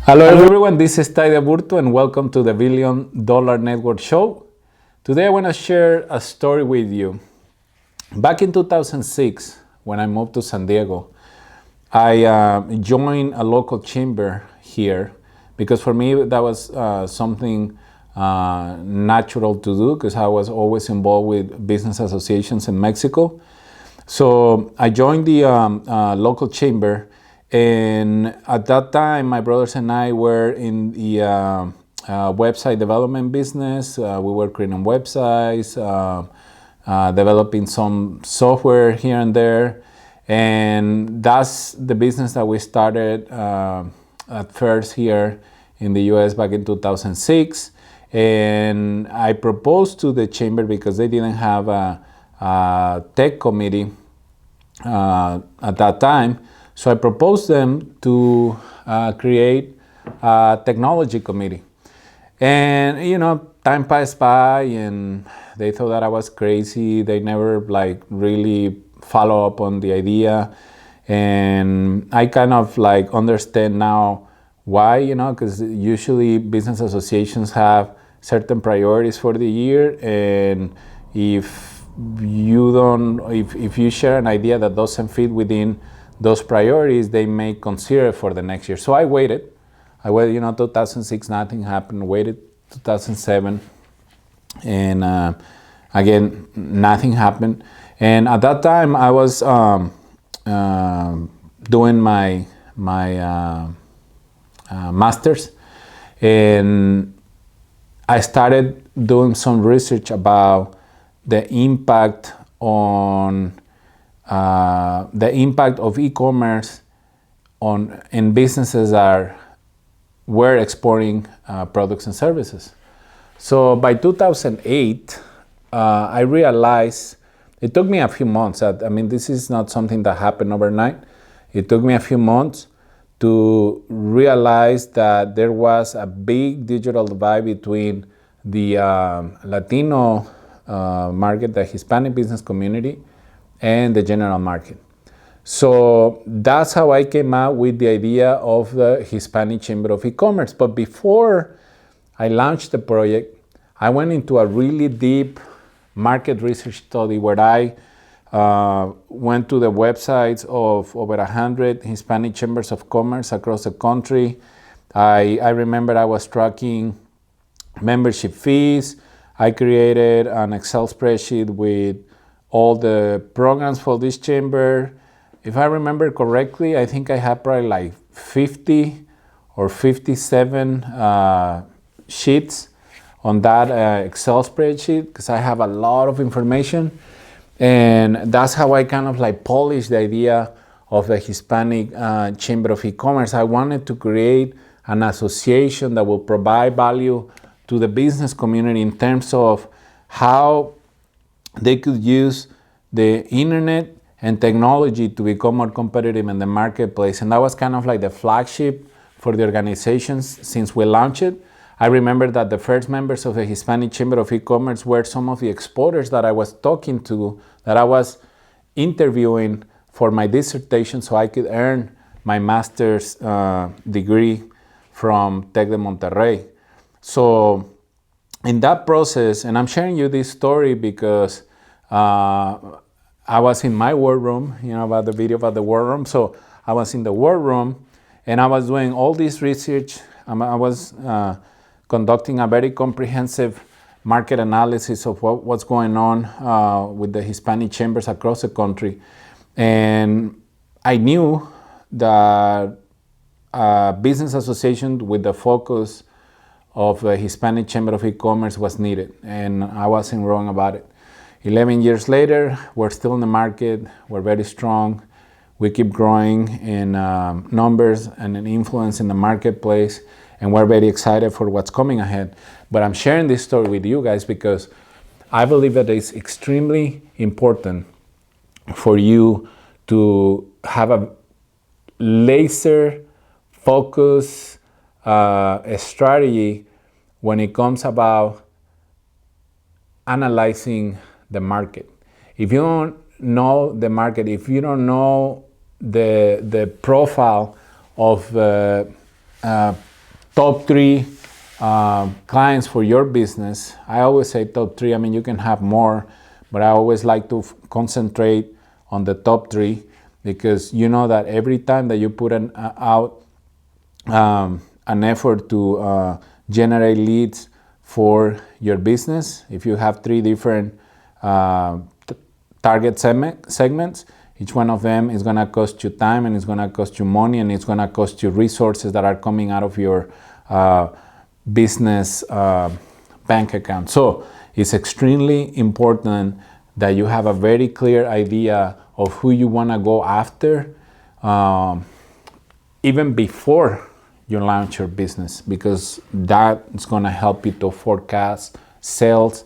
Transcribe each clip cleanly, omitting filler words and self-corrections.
Hello everyone, this is Ty de Burto and welcome to the Billion Dollar Network Show. Today I want to share a story with you. Back in 2006, when I moved to San Diego, I joined a local chamber here because for me that was something natural to do because I was always involved with business associations in Mexico. So I joined the local chamber, and at that time my brothers and I were in the website development business. We were creating websites, developing some software here and there, and that's the business that we started at first here in the US back in 2006. And I proposed to the chamber because they didn't have a tech committee at that time. So I proposed them to create a technology committee. And time passed by and they thought that I was crazy. They never really follow up on the idea. And I kind of understand now why, because usually business associations have certain priorities for the year, and if you share an idea that doesn't fit within those priorities, they may consider it for the next year. So I waited, 2006, nothing happened. Waited 2007, and again, nothing happened. And at that time, I was doing my master's, and I started doing some research about the impact of e-commerce in businesses that were exporting products and services. So by 2008, I realized it took me a few months. This is not something that happened overnight. It took me a few months to realize that there was a big digital divide between the Latino market, the Hispanic business community, and the general market. So that's how I came out with the idea of the Hispanic Chamber of E-Commerce. But before I launched the project, I went into a really deep market research study where I went to the websites of over 100 Hispanic chambers of commerce across the country. I remember I was tracking membership fees. I created an Excel spreadsheet with all the programs for this chamber. If I remember correctly, I think I had probably 50 or 57 sheets on that Excel spreadsheet because I have a lot of information. And that's how I kind of polished the idea of the Hispanic Chamber of E-Commerce. I wanted to create an association that will provide value to the business community in terms of how they could use the internet and technology to become more competitive in the marketplace. And that was kind of the flagship for the organizations since we launched it. I remember that the first members of the Hispanic Chamber of E-Commerce were some of the exporters that I was talking to, that I was interviewing for my dissertation so I could earn my master's degree from Tec de Monterrey. So in that process, and I'm sharing you this story because I was in my war room, about the video about the war room. So I was in the war room and I was doing all this research. I was conducting a very comprehensive market analysis of what's going on with the Hispanic chambers across the country. And I knew that a business association with the focus of the Hispanic Chamber of E-Commerce was needed, and I wasn't wrong about it. 11 years later, we're still in the market, we're very strong, we keep growing in numbers and in influence in the marketplace, and we're very excited for what's coming ahead. But I'm sharing this story with you guys because I believe that it's extremely important for you to have a laser focus strategy when it comes about analyzing the market. If you don't know the market, if you don't know the profile of top 3 clients for your business. I always say top 3. I mean, you can have more, but I always like to concentrate on the top 3, because you know that every time that you put out an effort to generate leads for your business, if you have 3 different target segments, each one of them is going to cost you time, and it's going to cost you money, and it's going to cost you resources that are coming out of your business bank account. So it's extremely important that you have a very clear idea of who you want to go after, even before you launch your business, because that is going to help you to forecast sales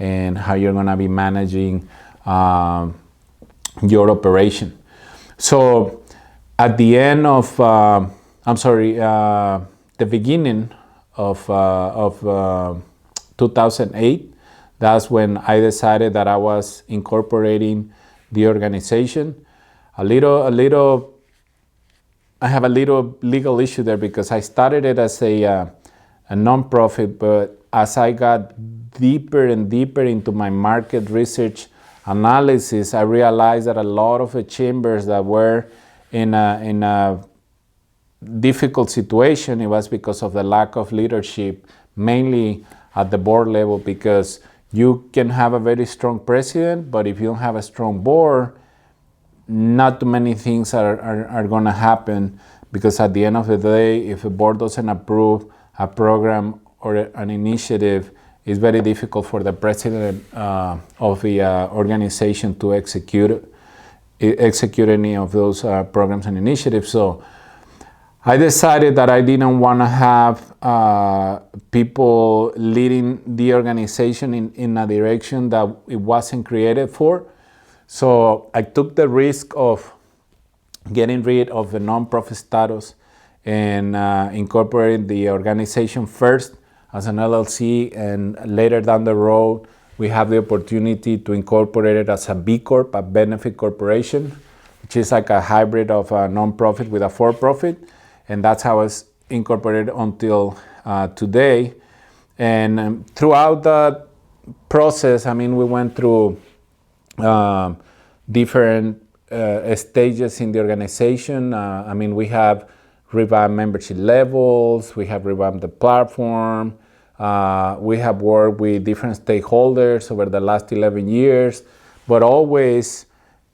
and how you're going to be managing your operation. So at the end of, the beginning of 2008, that's when I decided that I was incorporating the organization. I have a little legal issue there, because I started it as a nonprofit, but as I got deeper and deeper into my market research analysis, I realized that a lot of the chambers that were in a difficult situation, it was because of the lack of leadership, mainly at the board level, because you can have a very strong president, but if you don't have a strong board, not too many things are going to happen, because at the end of the day, if a board doesn't approve a program or an initiative, it's very difficult for the president of the organization to execute any of those programs and initiatives. So I decided that I didn't want to have people leading the organization in a direction that it wasn't created for. So I took the risk of getting rid of the nonprofit status and incorporating the organization first as an LLC, and later down the road we have the opportunity to incorporate it as a B Corp, a benefit corporation, which is like a hybrid of a nonprofit with a for-profit, and that's how it's incorporated until today. And throughout that process, I mean, we went through different stages in the organization. I mean, we have revamped membership levels, we have revamped the platform, we have worked with different stakeholders over the last 11 years, but always,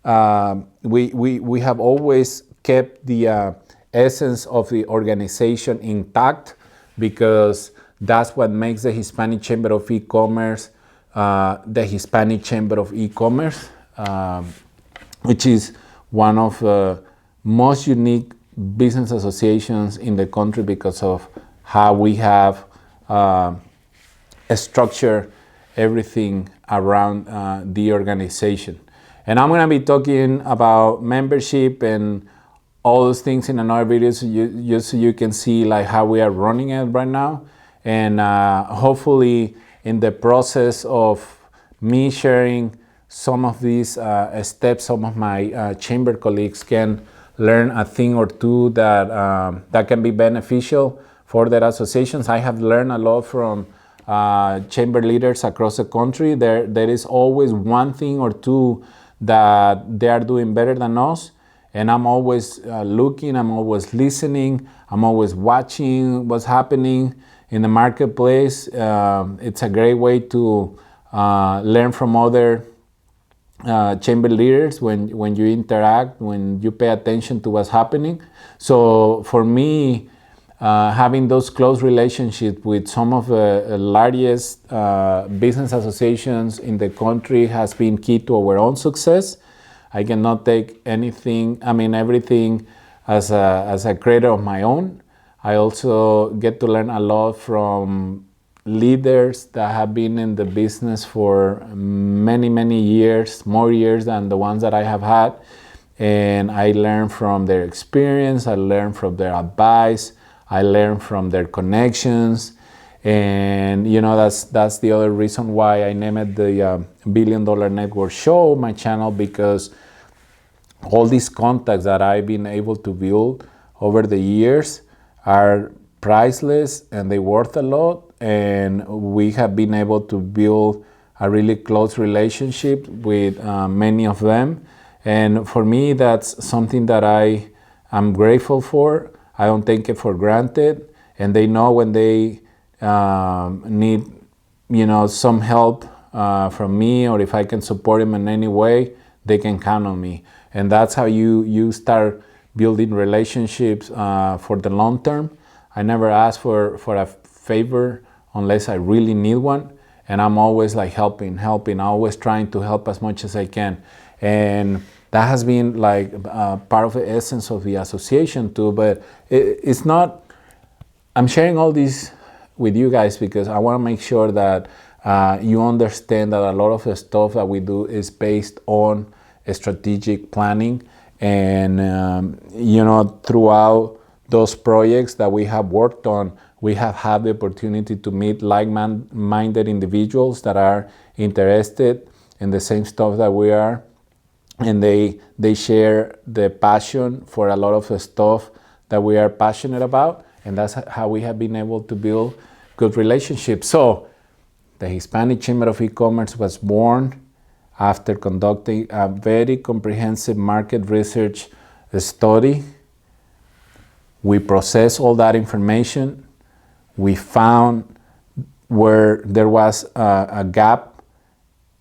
we have always kept the essence of the organization intact, because that's what makes the Hispanic Chamber of E-Commerce the Hispanic Chamber of E-Commerce, which is one of the most unique business associations in the country, because of how we have structured everything around the organization. And I'm going to be talking about membership and all those things in another video, so you can see like how we are running it right now. And hopefully in the process of me sharing some of these steps, some of my chamber colleagues can learn a thing or two that can be beneficial for their associations. I have learned a lot from chamber leaders across the country. There is always one thing or two that they are doing better than us, and I'm always looking, I'm always listening, I'm always watching what's happening in the marketplace. It's a great way to learn from other chamber leaders when you interact, when you pay attention to what's happening. So for me, having those close relationships with some of the largest business associations in the country has been key to our own success. I cannot take everything as a credit of my own. I also get to learn a lot from leaders that have been in the business for many, many years, more years than the ones that I have had. And I learn from their experience, I learn from their advice, I learn from their connections. And you know, that's the other reason why I named the $1 Billion Network Show my channel, because all these contacts that I've been able to build over the years are priceless and they worth a lot, and we have been able to build a really close relationship with many of them. And for me, that's something that I am grateful for. I don't take it for granted, and they know when they need, some help from me, or if I can support them in any way, they can count on me. And that's how you start building relationships for the long term. I never ask for a favor unless I really need one, and I'm always like helping, always trying to help as much as I can. And that has been like part of the essence of the association too. But it's not, I'm sharing all this with you guys because I want to make sure that you understand that a lot of the stuff that we do is based on strategic planning. And throughout those projects that we have worked on, we have had the opportunity to meet like-minded individuals that are interested in the same stuff that we are, and they share the passion for a lot of the stuff that we are passionate about, and that's how we have been able to build good relationships. So the Hispanic Chamber of E-Commerce was born after conducting a very comprehensive market research study. We processed all that information. We found where there was a gap,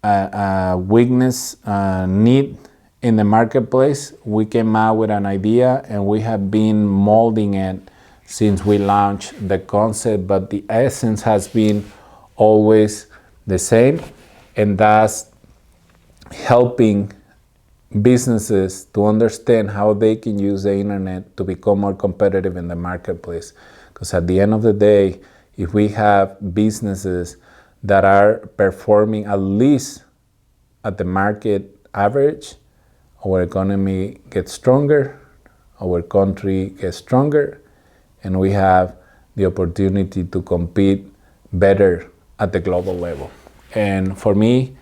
a weakness, need in the marketplace. We came out with an idea, and we have been molding it since we launched the concept, but the essence has been always the same, and that's helping businesses to understand how they can use the internet to become more competitive in the marketplace. Because at the end of the day, if we have businesses that are performing at least at the market average, our economy gets stronger, our country gets stronger, and we have the opportunity to compete better at the global level. And for me,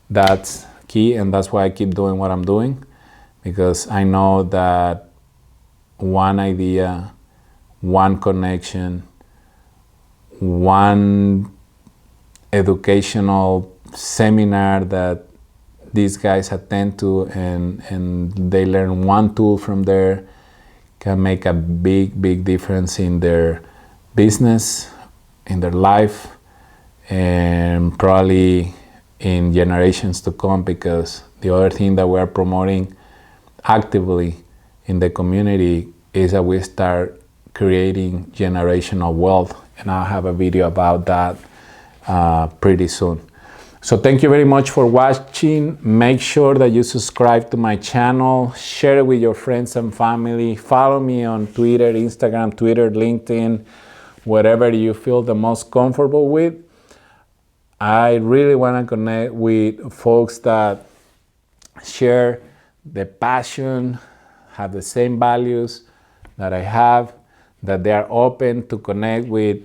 that's key, and that's why I keep doing what I'm doing, because I know that one idea, one connection, one educational seminar that these guys attend to, and they learn one tool from there, can make a big difference in their business, in their life, and probably in generations to come. Because the other thing that we are promoting actively in the community is that we start creating generational wealth, and I'll have a video about that pretty soon. So thank you very much for watching. Make sure that you subscribe to my channel, share it with your friends and family, follow me on Twitter, Instagram, LinkedIn, whatever you feel the most comfortable with. I really want to connect with folks that share the passion, have the same values that I have, that they are open to connect with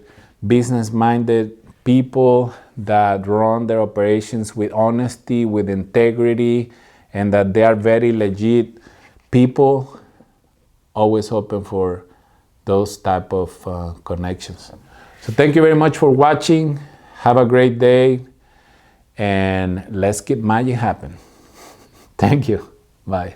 business-minded people that run their operations with honesty, with integrity, and that they are very legit people. Always open for those type of connections. So thank you very much for watching. Have a great day, and let's keep magic happen. Thank you. Bye.